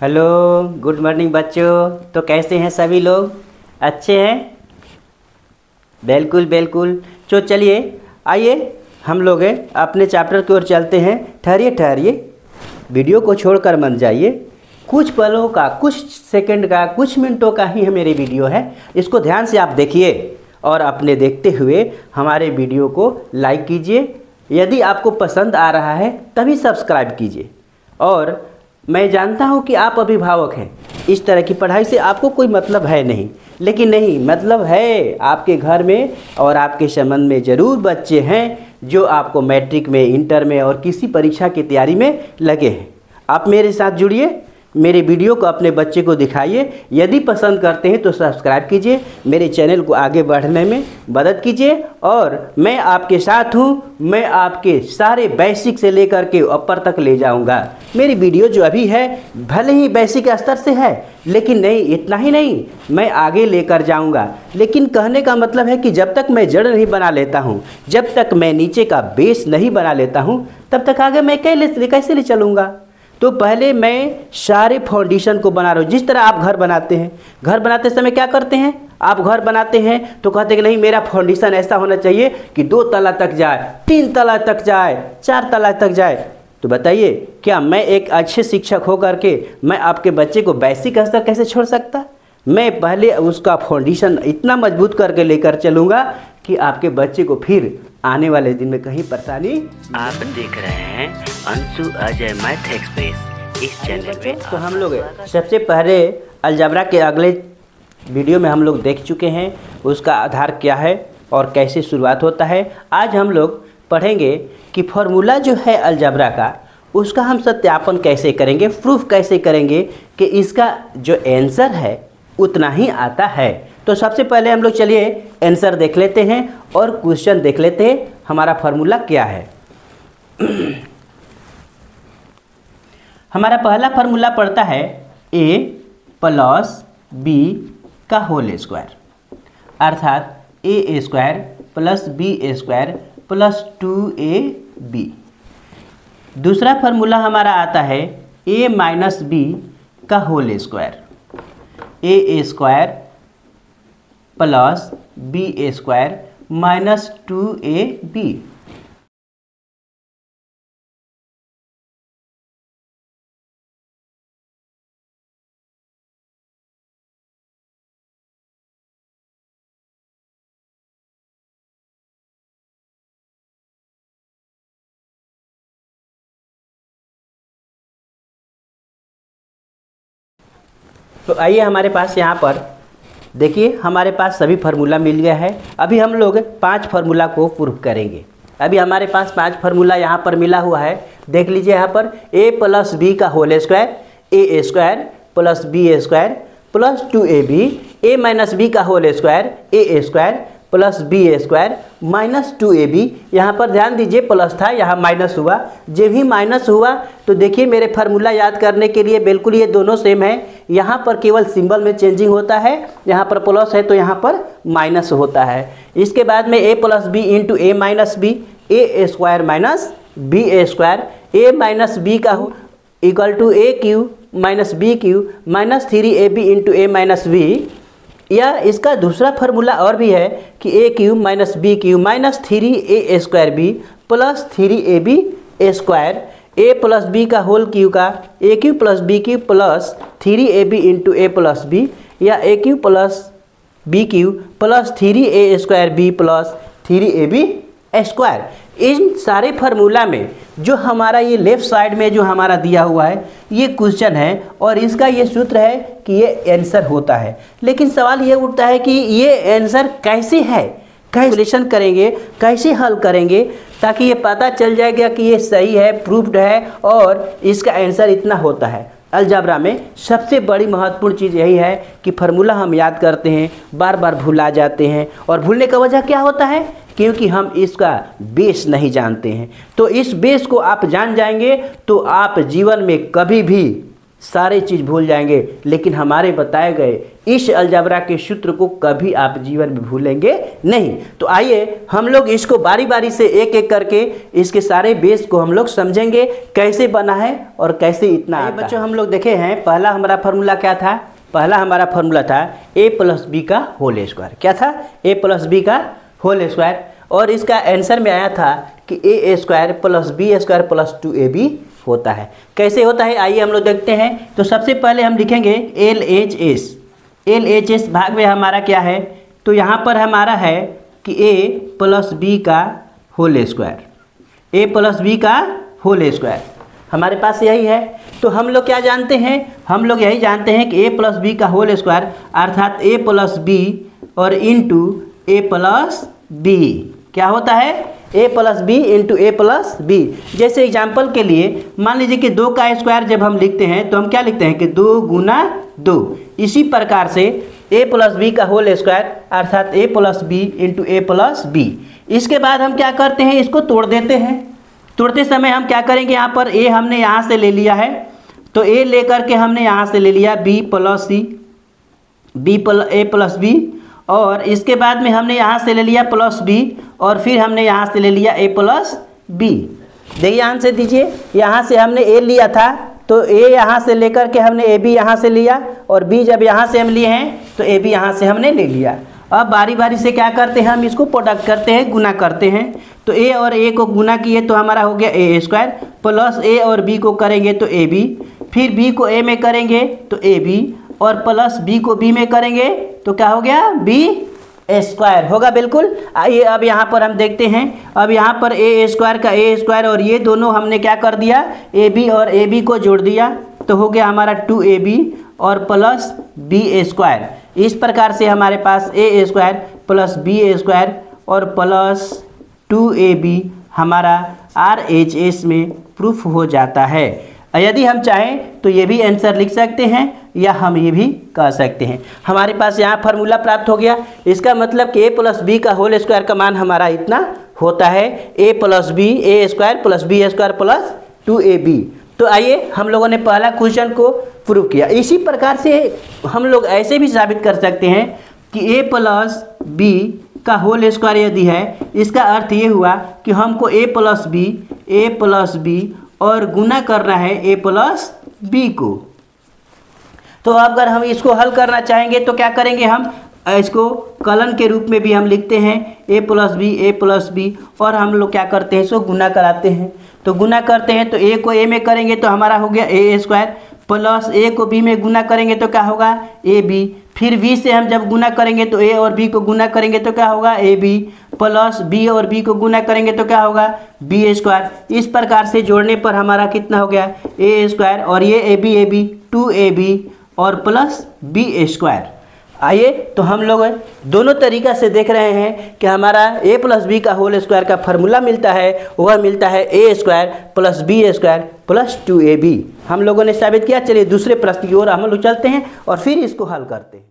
Hello, good morning बच्चों। तो कैसे हैं सभी लोग? अच्छे हैं? बिल्कुल बिल्कुल। तो चलिए आइए हम लोग अपने चैप्टर की ओर चलते हैं। ठहरिए ठहरिए, वीडियो को छोड़कर मत जाइए। कुछ पलों का, कुछ सेकंड का, कुछ मिनटों का ही मेरे वीडियो है। इसको ध्यान से आप देखिए और अपने देखते हुए हमारे वीडियो को लाइक कीजिए। यदि आपको पसंद आ रहा है तभी सब्सक्राइब कीजिए। और मैं जानता हूं कि आप अभिभावक हैं, इस तरह की पढ़ाई से आपको कोई मतलब है नहीं, लेकिन नहीं, मतलब है। आपके घर में और आपके संबंध में ज़रूर बच्चे हैं जो आपको मैट्रिक में, इंटर में और किसी परीक्षा की तैयारी में लगे हैं। आप मेरे साथ जुड़िए, मेरे वीडियो को अपने बच्चे को दिखाइए। यदि पसंद करते हैं तो सब्सक्राइब कीजिए, मेरे चैनल को आगे बढ़ने में मदद कीजिए। और मैं आपके साथ हूँ, मैं आपके सारे बेसिक से लेकर के ऊपर तक ले जाऊँगा। मेरी वीडियो जो अभी है भले ही बेसिक स्तर से है, लेकिन नहीं, इतना ही नहीं, मैं आगे लेकर जाऊँगा। लेकिन कहने का मतलब है कि जब तक मैं जड़ नहीं बना लेता हूँ, जब तक मैं नीचे का बेस नहीं बना लेता हूँ, तब तक आगे मैं कैसे ले चलूँगा। तो पहले मैं सारे फाउंडेशन को बना रहा हूँ। जिस तरह आप घर बनाते हैं, घर बनाते समय क्या करते हैं? आप घर बनाते हैं तो कहते हैं कि नहीं, मेरा फाउंडेशन ऐसा होना चाहिए कि 2 तला तक जाए, 3 तला तक जाए, 4 तला तक जाए। तो बताइए, क्या मैं एक अच्छे शिक्षक होकर के मैं आपके बच्चे को बेसिक स्तर कैसे छोड़ सकता? मैं पहले उसका फाउंडेशन इतना मजबूत करके लेकर चलूँगा कि आपके बच्चे को फिर आने वाले दिन में कहीं परेशानी। आप देख रहे हैं अंशु अजय मैथ एक्सप्रेस। इस चैनल पे तो हम लोग सबसे पहले अलजेब्रा के अगले वीडियो में हम लोग देख चुके हैं उसका आधार क्या है और कैसे शुरुआत होता है। आज हम लोग पढ़ेंगे कि फॉर्मूला जो है अलजेब्रा का, उसका हम सत्यापन कैसे करेंगे, प्रूफ कैसे करेंगे कि इसका जो आंसर है उतना ही आता है। तो सबसे पहले हम लोग चलिए आंसर देख लेते हैं और क्वेश्चन देख लेते हैं हमारा फार्मूला क्या है। हमारा पहला फार्मूला पड़ता है a प्लस b का होल स्क्वायर, अर्थात a square plus b square plus 2ab। दूसरा फार्मूला हमारा आता है a माइनस b का whole square, a square plus b square minus 2ab। तो आइए हमारे पास यहाँ पर देखिए, हमारे पास सभी फार्मूला मिल गया है। अभी हम लोग 5 फार्मूला को प्रूव करेंगे। अभी हमारे पास 5 फार्मूला यहाँ पर मिला हुआ है। देख लीजिए यहाँ पर a प्लस b का whole square, a square plus b square plus 2ab, a minus b का whole square, a square plus b square minus 2ab। यहाँ पर ध्यान दीजिए प्लस था, यहाँ माइनस हुआ। जब भी माइनस हुआ तो देखिए मेरे फार्मूला याद करने के लिए बिल्कुल ये दोनों सेम है। यहाँ पर केवल सिंबल में चेंजिंग होता है, यहाँ पर प्लस है तो यहाँ पर माइनस होता है। इसके बाद में a plus B into A minus B, A square minus B square, A minus B का हो equal to A cube minus B cube minus 3ab into A minus B. या इसका दूसरा फार्मूला और भी है कि A cube minus B cube minus 3a square B plus 3ab square, A plus B का होल क्यू का A cube plus B cube plus 3ab into A plus B, या A cube plus B cube plus 3a square B plus 3ab square. इन सारे formula में जो हमारा ये left side में जो हमारा दिया हुआ है ये क्वेश्चन है और इसका ये सूत्र है कि ये आंसर होता है। लेकिन सवाल ये उठता है कि ये आंसर कैसे है, कैलकुलेशन करेंगे, कैसे हल करेंगे ताकि ये पता चल जाएगा कि ये सही है, प्रूफ्ड है और इसका आंसर इतना होता है। अलजेब्रा में सबसे बड़ी महत्वपूर्ण चीज़ यही है कि फार्मूला हम याद करते हैं, बार बार भुला जाते हैं। और भूलने का वजह क्या होता है? क्योंकि हम इसका बेस नहीं जानते हैं। तो इस बेस को आप जान जाएंगे तो आप जीवन में कभी भी सारे चीज़ भूल जाएंगे, लेकिन हमारे बताए गए इस अलजबरा के सूत्र को कभी आप जीवन में भूलेंगे नहीं। तो आइए हम लोग इसको बारी बारी से एक एक करके इसके सारे बेस को हम लोग समझेंगे, कैसे बना है और कैसे इतना आता है। बच्चों हम लोग देखे हैं, पहला हमारा फार्मूला क्या था? पहला हमारा फार्मूला था a प्लस बी का होल स्क्वायर। क्या था? a प्लस बी का होल स्क्वायर। और इसका आंसर में आया था कि a square plus b square plus 2ab होता है। कैसे होता है आइए हम लोग देखते हैं। तो सबसे पहले हम लिखेंगे LHS भाग में हमारा क्या है? तो यहाँ पर हमारा है कि a प्लस बी का whole square, a plus B का होल स्क्वायर हमारे पास यही है। तो हम लोग क्या जानते हैं? हम लोग यही जानते हैं कि a प्लस बी का होल स्क्वायर अर्थात a प्लस बी और इंटू a प्लस बी क्या होता है? a plus B into A plus b. जैसे एग्जाम्पल के लिए मान लीजिए कि 2 का स्क्वायर जब हम लिखते हैं तो हम क्या लिखते हैं कि 2 गुना 2। इसी प्रकार से a प्लस बी का होल स्क्वायर अर्थात a plus B into A plus b. इसके बाद हम क्या करते हैं? इसको तोड़ देते हैं। तोड़ते समय हम क्या करेंगे? यहाँ पर a हमने यहाँ से ले लिया है, तो a लेकर के हमने यहाँ से ले लिया b plus c, a plus b, और इसके बाद में हमने यहाँ से ले लिया प्लस बी, और फिर हमने यहाँ से ले लिया a प्लस बी। देखिए आंसर दीजिए, यहाँ से हमने a लिया था तो a यहाँ से लेकर के हमने ab यहाँ से लिया, और b जब यहाँ से हम लिए हैं तो ab यहाँ से हमने ले लिया। अब बारी बारी से क्या करते हैं? हम इसको प्रोडक्ट करते हैं, गुना करते हैं। तो a और a को गुना किए तो हमारा हो गया a स्क्वायर, प्लस a और b को करेंगे तो ab, फिर b को a में करेंगे तो ab, और प्लस b को b में करेंगे तो क्या हो गया? b स्क्वायर होगा। बिल्कुल। आइए अब यहाँ पर हम देखते हैं। अब यहाँ पर a स्क्वायर का a स्क्वायर और ये दोनों हमने क्या कर दिया? ab और ab को जोड़ दिया तो हो गया हमारा 2ab और प्लस b स्क्वायर। इस प्रकार से हमारे पास a square plus b square और प्लस 2ab हमारा RHS में प्रूफ हो जाता है। यदि हम चाहें तो ये भी आंसर लिख सकते हैं या हम ये भी कह सकते हैं। हमारे पास यहाँ फार्मूला प्राप्त हो गया। इसका मतलब कि a प्लस बी का होल स्क्वायर का मान हमारा इतना होता है, a plus b, a square plus b square plus 2ab। तो आइए हम लोगों ने पहला क्वेश्चन को प्रूव किया। इसी प्रकार से हम लोग ऐसे भी साबित कर सकते हैं कि a प्लस बी का होल स्क्वायर यदि है, इसका अर्थ ये हुआ कि हमको a प्लस बी और गुना करना है a प्लस बी को। तो अगर हम इसको हल करना चाहेंगे तो क्या करेंगे? हम इसको कलन के रूप में भी हम लिखते हैं a प्लस बी, और हम लोग क्या करते हैं? इसको गुना कराते हैं। तो गुना करते हैं तो a को a में करेंगे तो हमारा हो गया a स्क्वायर, प्लस a को b में गुना करेंगे तो क्या होगा? ab। फिर b से हम जब गुना करेंगे तो a और b को गुना करेंगे तो क्या होगा? ab, प्लस b और b को गुना करेंगे तो क्या होगा? b square. इस प्रकार से जोड़ने पर हमारा कितना हो गया? a स्क्वायर, और ये ab 2ab और प्लस b स्क्वायर। आइए तो हम लोग दोनों तरीक़ा से देख रहे हैं कि हमारा a प्लस बी का होल स्क्वायर का फार्मूला मिलता है, वह मिलता है a square plus b square plus 2ab। हम लोगों ने साबित किया। चलिए दूसरे प्रश्न की ओर हम लोग चलते हैं और फिर इसको हल करते हैं।